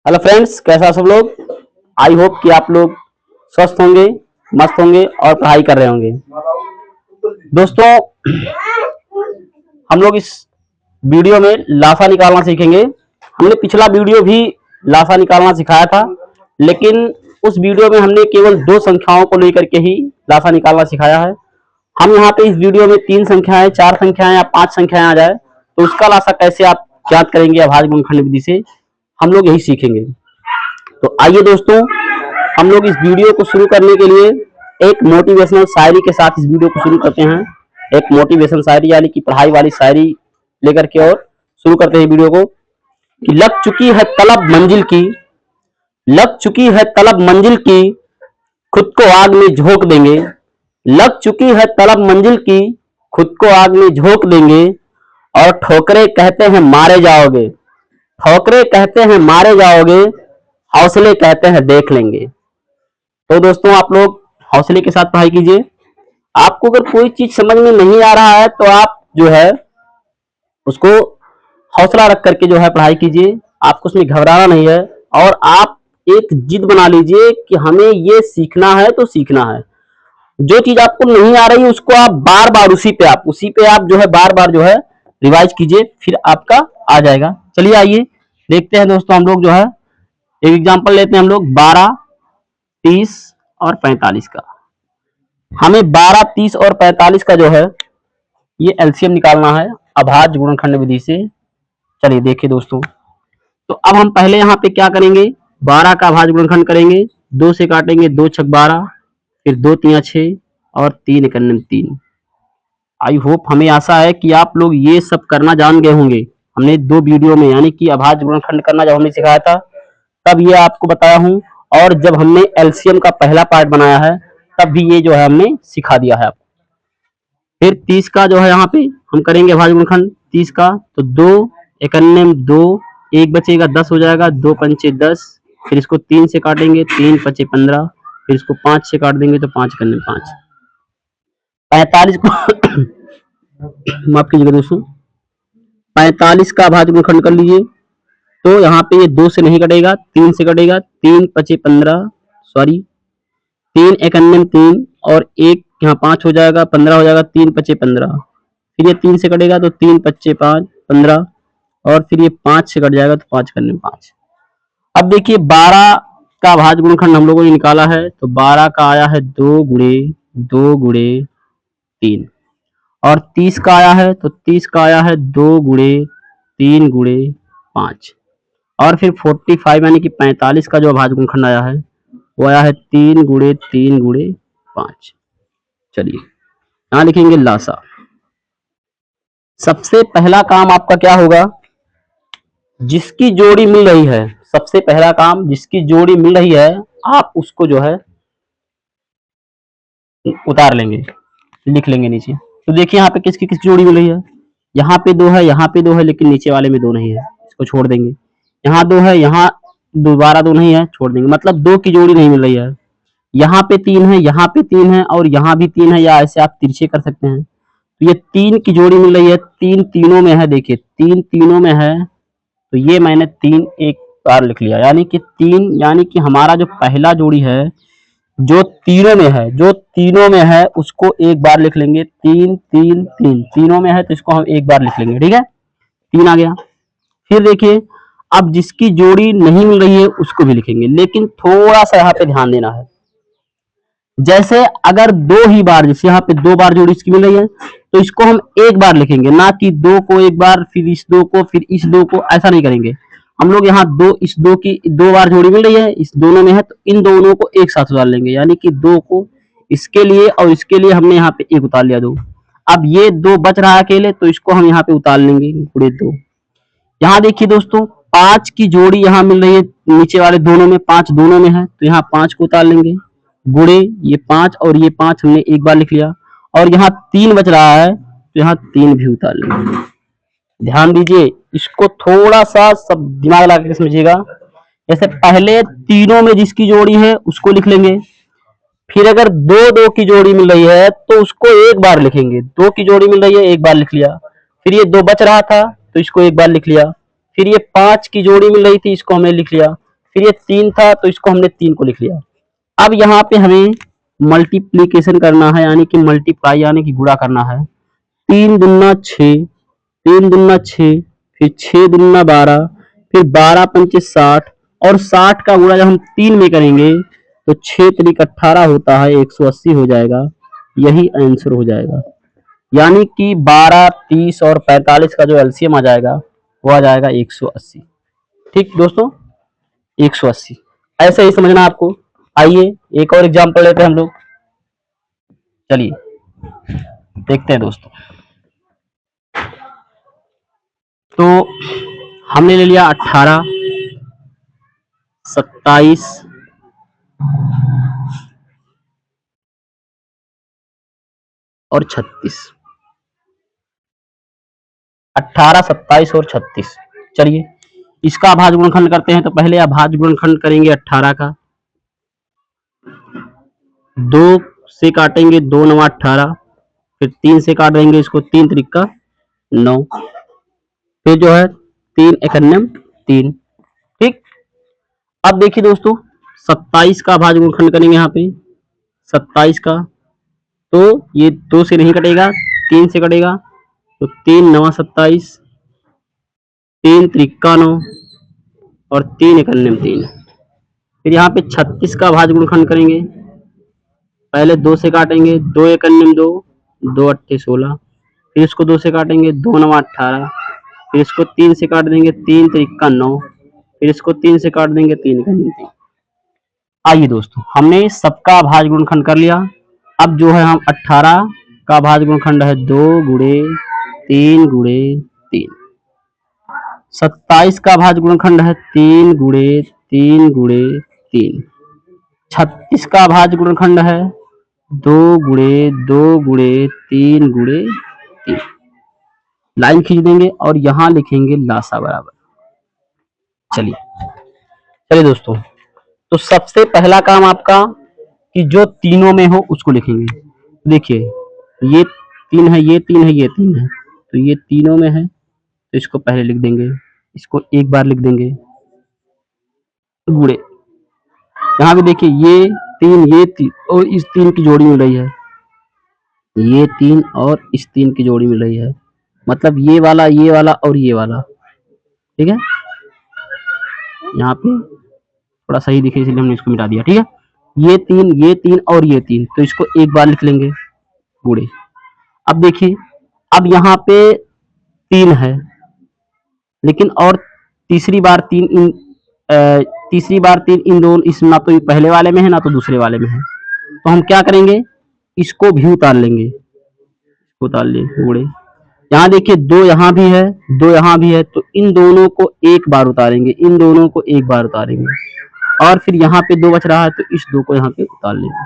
Hello friends, कैसा सब लोग। आई होप कि आप लोग स्वस्थ होंगे, मस्त होंगे और पढ़ाई कर रहे होंगे। दोस्तों, हम लोग इस वीडियो में लासा निकालना सीखेंगे। हमने पिछला वीडियो भी लासा निकालना सिखाया था, लेकिन उस वीडियो में हमने केवल दो संख्याओं को लेकर के ही लासा निकालना सिखाया है। हम यहाँ पे इस वीडियो में तीन संख्याएं, चार संख्याएं या पांच संख्याएं आ जाए तो उसका लासा कैसे आप ज्ञात करेंगे अभाज्य गुणनखंड विधि से, हम लोग यही सीखेंगे। तो आइए दोस्तों, हम लोग इस वीडियो को शुरू करने के लिए एक मोटिवेशनल शायरी के साथ इस वीडियो को शुरू करते हैं। एक मोटिवेशनल शायरी यानी कि पढ़ाई वाली शायरी लेकर के और शुरू करते हैं वीडियो को। कि लग चुकी है तलब मंजिल की, लग चुकी है तलब मंजिल की, खुद को आग में झोंक देंगे। लग चुकी है तलब मंजिल की, खुद को आग में झोंक देंगे। और ठोकरे कहते हैं मारे जाओगे, ठोकरे कहते हैं मारे जाओगे, हौसले कहते हैं देख लेंगे। तो दोस्तों, आप लोग हौसले के साथ पढ़ाई कीजिए। आपको अगर कोई चीज समझ में नहीं आ रहा है तो आप जो है उसको हौसला रख करके जो है पढ़ाई कीजिए। आपको उसमें घबराना नहीं है और आप एक जिद बना लीजिए कि हमें ये सीखना है तो सीखना है। जो चीज आपको नहीं आ रही है उसको आप बार बार उसी पे आप जो है बार बार जो है रिवाइज कीजिए, फिर आपका आ जाएगा। चलिए आइए देखते हैं दोस्तों, हम लोग जो है एक एग्जांपल लेते हैं। हम लोग 12, 30 और 45 का। हमें 12, 30 और 45 का जो है ये एलसीएम निकालना है अभाज्य गुणनखंड विधि से। चलिए देखिए दोस्तों, तो अब हम पहले यहाँ पे क्या करेंगे, 12 का अभाज्य गुणनखंड करेंगे। 2 से काटेंगे, 2 छक 12, फिर 2 तिया 6 और 3 एकन्नम 3। आई होप, हमें आशा है कि आप लोग ये सब करना जान गए होंगे। हमने 2 वीडियो में यानी कि अभाज्य गुणनखंड करना जब हमने सिखाया था तब ये आपको बताया हूँ, और जब हमने एलसीएम का पहला पार्ट बनाया है तब भी ये जो है हमने सिखा दिया है आपको। फिर 30 का जो है यहाँ पे हम करेंगे अभाज्य गुणनखंड 30 का। तो 2 एकन्नम 2, एक बचेगा 10 हो जाएगा, 2 पंचे 10। फिर इसको 3 से काटेंगे, 3 पचे 15, फिर इसको 5 से काट देंगे तो 5 एकन्नम 5। 45 को माफ कीजिएगा दोस्तों, 45 का अभाज्य गुणनखंड कर लीजिए। तो यहाँ पे ये 2 से नहीं कटेगा, 3 से कटेगा। 3 पचे 15, सॉरी 3 एकन्नम 3 और एक यहाँ 5 हो जाएगा, 15 हो जाएगा। 3 पचे 15, फिर ये 3 से कटेगा तो 3 पच्चे 5, 15 और फिर ये 5 से कट जाएगा तो 5 एकन्नम 5। अब देखिए 12 का अभाज्य गुणनखंड हम लोगों ने निकाला है। तो 12 का आया है 2 गुणे 2 गुणे 3, और 30 का आया है तो 30 का आया है 2 गुणे 3 गुणे 5, और फिर 45 यानी कि 45 का जो अभाज्य गुणनखंड आया है वो आया है 3 गुणे 3 गुणे 5। चलिए यहाँ लिखेंगे लासा। सबसे पहला काम आपका क्या होगा, जिसकी जोड़ी मिल रही है, सबसे पहला काम जिसकी जोड़ी मिल रही है आप उसको जो है उतार लेंगे, लिख लेंगे नीचे। तो देखिए यहाँ पे किसकी किस जोड़ी मिल रही है। यहाँ पे 2 है, यहाँ पे 2 है, लेकिन नीचे वाले में 2 नहीं है, इसको छोड़ देंगे। यहाँ 2 है, यहाँ दोबारा 2 नहीं है, छोड़ देंगे। मतलब 2 की जोड़ी नहीं मिल रही है। यहाँ पे 3 है, यहाँ पे 3 है और यहाँ भी 3 है, या ऐसे आप तिरछे कर सकते हैं। तो ये 3 की जोड़ी मिल रही है। 3 तीनों में है, देखिए 3 तीनों में है। तो ये मैंने 3 एक बार लिख लिया, यानी कि 3 यानी कि हमारा जो पहला जोड़ी है जो तीनों में है, जो तीनों में है उसको एक बार लिख लेंगे। 3 3 3 तीनों में है तो इसको हम एक बार लिख लेंगे, ठीक है। 3 आ गया। फिर देखिए अब जिसकी जोड़ी नहीं मिल रही है उसको भी लिखेंगे, लेकिन थोड़ा सा यहाँ पे ध्यान देना है। जैसे अगर 2 ही बार, जैसे यहाँ पे 2 बार जोड़ी इसकी मिल रही है तो इसको हम एक बार लिखेंगे, ना कि 2 को एक बार फिर इस 2 को फिर इस 2 को, ऐसा नहीं करेंगे हम लोग। यहाँ 2 इस 2 की 2 बार जोड़ी मिल रही है, इस दोनों में है तो इन दोनों को एक साथ उतार लेंगे, यानी कि 2 को इसके लिए और इसके लिए हमने यहाँ पे एक उतार लिया 2। अब ये 2 बच रहा है अकेले तो इसको हम यहाँ पे उतार लेंगे गुणे 2। यहाँ देखिए दोस्तों 5 की जोड़ी यहाँ मिल रही है, नीचे वाले दोनों में 5 दोनों में है तो यहाँ 5 को उतार लेंगे गुणे ये 5 और ये 5 हमने एक बार लिख लिया। और यहाँ 3 बच रहा है तो यहाँ 3 भी उतार लेंगे। ध्यान दीजिए, इसको थोड़ा सा सब दिमाग लगा के समझिएगा। जैसे पहले तीनों में जिसकी जोड़ी है उसको लिख लेंगे, फिर अगर 2 की जोड़ी मिल रही है तो उसको एक बार लिखेंगे। 2 की जोड़ी मिल रही है, एक बार लिख लिया। फिर ये 2 बच रहा था तो इसको एक बार लिख लिया। फिर ये 5 की जोड़ी मिल रही थी, इसको हमने लिख लिया। फिर ये 3 था तो इसको हमने 3 को लिख लिया। अब यहाँ पे हमें मल्टीप्लीकेशन करना है, यानी कि मल्टीप्लाई यानी कि गुणा करना है। 3 दूना 6, 3 दूना 6, फिर 6 दूना 12, फिर 12 पंचे 60, और 60 का गुणा जब हम 3 में करेंगे तो 6 त्रिक 18 होता है, 180 हो जाएगा। यही आंसर हो जाएगा, यानी कि 12, 30 और 45 का जो एलसीएम आ जाएगा वो आ जाएगा 180। ठीक दोस्तों, 180 ऐसे ही समझना आपको। आइए एक और एग्जांपल लेते हैं हम लोग। चलिए देखते हैं दोस्तों। तो हमने ले लिया 18, 27 और 36। 18, 27 और 36। चलिए इसका अभाज्य गुणनखंड करते हैं। तो पहले अभाज्य गुणनखंड करेंगे 18 का। 2 से काटेंगे, 2 9 18, फिर 3 से काट देंगे इसको, 3 त्रिका 9, फिर जो है 3 एकन्नम 3। ठीक, अब देखिए दोस्तों 27 का अभाज्य गुणनखंड करेंगे यहाँ पे। 27 का तो ये 2 से नहीं कटेगा, 3 से कटेगा, तो 3 9 27, 3 त्रिका 9 और 3 एकन्नम 3। फिर यहाँ पे 36 का अभाज्य गुणनखंड करेंगे। पहले 2 से काटेंगे, 2 एकन्नम 2, 2 अट्ठे 16, फिर इसको 2 से काटेंगे, 2 9 18, फिर इसको 3 से काट देंगे, 3 त्रिका 9, फिर इसको 3 से काट देंगे, 3 एकन्नम 3। आइए दोस्तों हमने सबका अभाज्य गुणनखंड कर लिया। अब जो है हम 18 का अभाज्य गुणनखंड है 2 गुणे 3 गुणे 3। 27 का अभाज्य गुणनखंड है 3 गुणे 3 गुणे 3। 36 का अभाज्य गुणनखंड है 2 गुणे 2 गुणे 3 गुणे 3। लाइन खींच देंगे और यहां लिखेंगे लासा बराबर। चलिए चलिए दोस्तों, तो सबसे पहला काम आपका कि जो तीनों में हो उसको लिखेंगे। देखिए ये 3 है, ये 3 है, ये 3 है, तो ये तीनों में है तो इसको पहले लिख देंगे, इसको एक बार लिख देंगे गुणे। यहाँ पे देखिए ये 3, ये 3 और इस 3 की जोड़ी मिल रही है, ये 3 और इस 3 की जोड़ी मिल रही है, मतलब ये वाला और ये वाला। ठीक है, यहाँ पे थोड़ा सही दिखे इसलिए हमने इसको मिटा दिया। ठीक है, ये 3 और ये 3, तो इसको एक बार लिख लेंगे गुणे। अब देखिए अब यहाँ पे 3 है, लेकिन और तीसरी बार 3 इन तीसरी बार 3 इन दोनों, इस ना तो पहले वाले में है ना तो दूसरे वाले में है, तो हम क्या करेंगे, इसको भी उतार लेंगे, उतार ले गुणे। यहाँ देखिए 2 यहाँ भी है, 2 यहाँ भी है, तो इन दोनों को एक बार उतारेंगे, इन दोनों को एक बार उतारेंगे, और फिर यहाँ पे 2 बच रहा है तो इस 2 को यहाँ पे उतार लेंगे।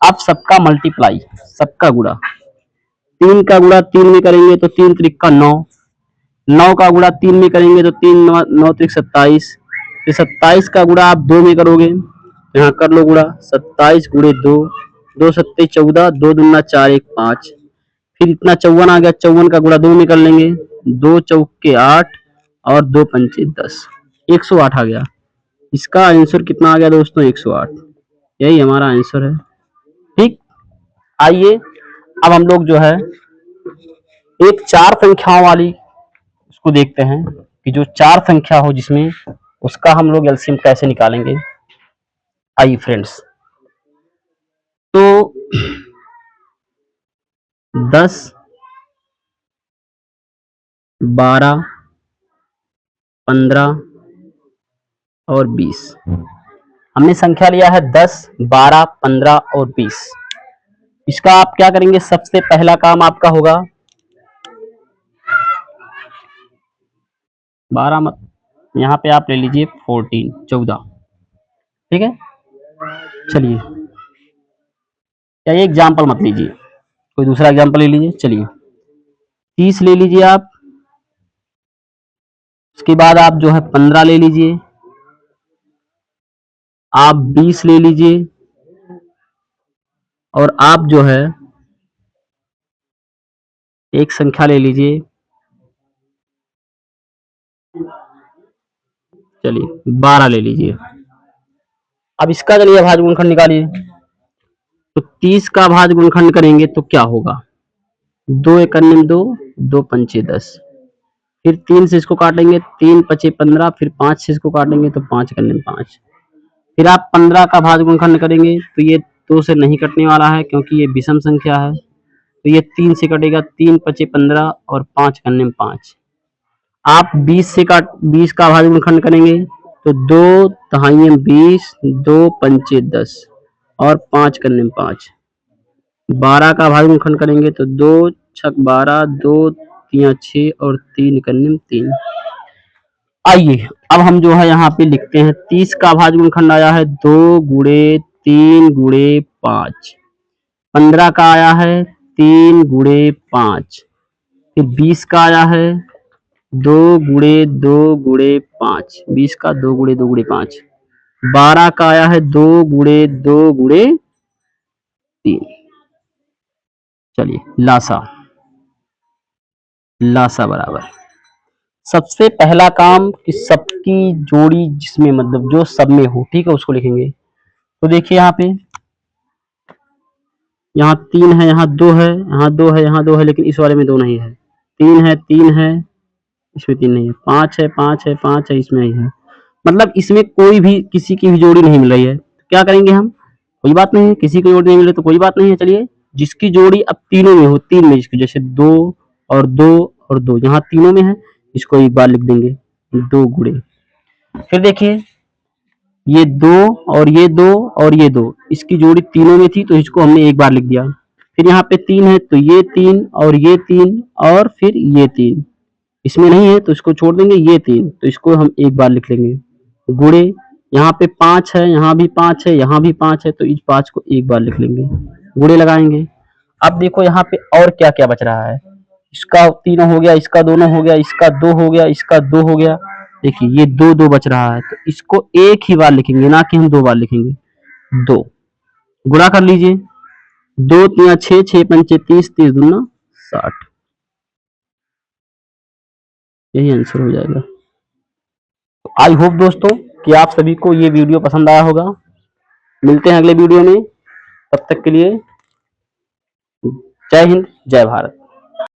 अब सबका मल्टीप्लाई, सबका गुणा, 3 का गुणा 3 में करेंगे तो 3 त्रिका 9, 9 का गुणा 3 में करेंगे तो 3 9 त्रिक 27, फिर 27 का गुणा आप 2 में करोगे, यहाँ कर लो गुणा, 27 गुणे 2, 2 सत्ते 14, 2 दूना 4 1 5, फिर इतना 54 आ गया, 54 का गुणा 2 में कर लेंगे, 2 चौके 8 और 2 पंचे 10, 108 आ गया। इसका आंसर कितना आ गया दोस्तों, 108। यही हमारा आंसर है। ठीक, आइए अब हम लोग जो है एक 4 संख्याओं वाली उसको देखते हैं कि जो 4 संख्या हो जिसमें, उसका हम लोग एलसीएम कैसे निकालेंगे। आइए फ्रेंड्स, तो 10, 12, 15 और 20। हमने संख्या लिया है 10, 12, 15 और 20। इसका आप क्या करेंगे, सबसे पहला काम आपका होगा 12 मत, यहाँ पे आप ले लीजिए 14। ठीक है, चलिए या ये एग्जाम्पल मत लीजिए, कोई दूसरा एग्जाम्पल ले लीजिए। चलिए 30 ले लीजिए आप, उसके बाद आप जो है 15 ले लीजिए, आप 20 ले लीजिए, और आप जो है एक संख्या ले लीजिए, चलिए 12 ले लीजिए। अब इसका चलिए भाज्य गुणनखंड निकालिए। तो 30 का भाज्य गुणनखंड करेंगे तो क्या होगा, 2 एक अन्य 2, 2 पंचे 10, फिर 3 से इसको काटेंगे, 3 पचे 15, फिर 5 से इसको काटेंगे तो 5 एक अन्य 5। फिर आप 15 का भाज्य गुणनखंड करेंगे तो ये 2 से नहीं कटने वाला है क्योंकि ये विषम संख्या है, तो ये 3 से कटेगा, 3 पचे 15 और 5 एक अन्य 5। आप 20 का भाज्य गुणनखंड करेंगे तो 2 तिहाई 20, 2 पंचे 10 और 5 कन्ने 5। 12 का भाज्य गुणनखंड करेंगे तो 2 छक 12, 2 तिया 6 और 3 कन्ने 3। आइए अब हम जो है यहाँ पे लिखते हैं, 30 का भाज्य गुणनखंड आया है 2 गुणे 3 गुणे 5। 15 का आया है 3 गुणे 5। फिर 20 का आया है 2 गुणे 2 गुणे 5, 20 का 2 गुणे 2 गुणे 5। 12 का आया है 2 गुणे 2 गुणे 3। चलिए लासा बराबर, सबसे पहला काम कि सबकी जोड़ी जिसमें मतलब जो सब में हो, ठीक है, उसको लिखेंगे। तो देखिए यहाँ 3 है, यहाँ 2 है, यहाँ 2 है, यहाँ 2 है, लेकिन इस वाले में 2 नहीं है। 3 है, 3 है, इसमें 3 नहीं है। 5 है, 5 है, 5 है, इसमें नहीं है। मतलब इसमें कोई भी किसी की भी जोड़ी नहीं मिल रही है। क्या करेंगे हम, कोई बात नहीं है, किसी की जोड़ी नहीं मिले तो कोई बात नहीं है। चलिए जिसकी जोड़ी अब तीनों में हो, 3 में जिसकी, जैसे 2 और 2 और 2, यहाँ तीनों में है, इसको एक बार लिख देंगे 2 गुणे। फिर देखिए ये 2 और ये 2 और ये 2, इसकी जोड़ी तीनों में थी तो इसको हमने एक बार लिख दिया। फिर यहाँ पे 3 है तो ये 3 और ये 3 और फिर ये 3, इसमें नहीं है तो इसको छोड़ देंगे। ये 3 तो इसको हम एक बार लिख लेंगे। गुणे यहाँ पे 5 है, यहाँ भी 5 है, यहाँ भी 5 है, तो इस 5 को एक बार लिख लेंगे, गुणे लगाएंगे। अब देखो यहाँ पे और क्या क्या बच रहा है, इसका 3 हो गया, इसका दोनों हो गया, इसका 2 हो गया, इसका 2 हो गया। देखिए ये 2 2 बच रहा है तो इसको एक ही बार लिखेंगे, ना कि हम 2 बार लिखेंगे। 2 गुणा कर लीजिए, 2 तिया 6, 6 पंचे 30, 30 दूना 60, यही आंसर हो जाएगा। आई होप दोस्तों कि आप सभी को ये वीडियो पसंद आया होगा। मिलते हैं अगले वीडियो में, तब तक के लिए जय हिंद, जय भारत।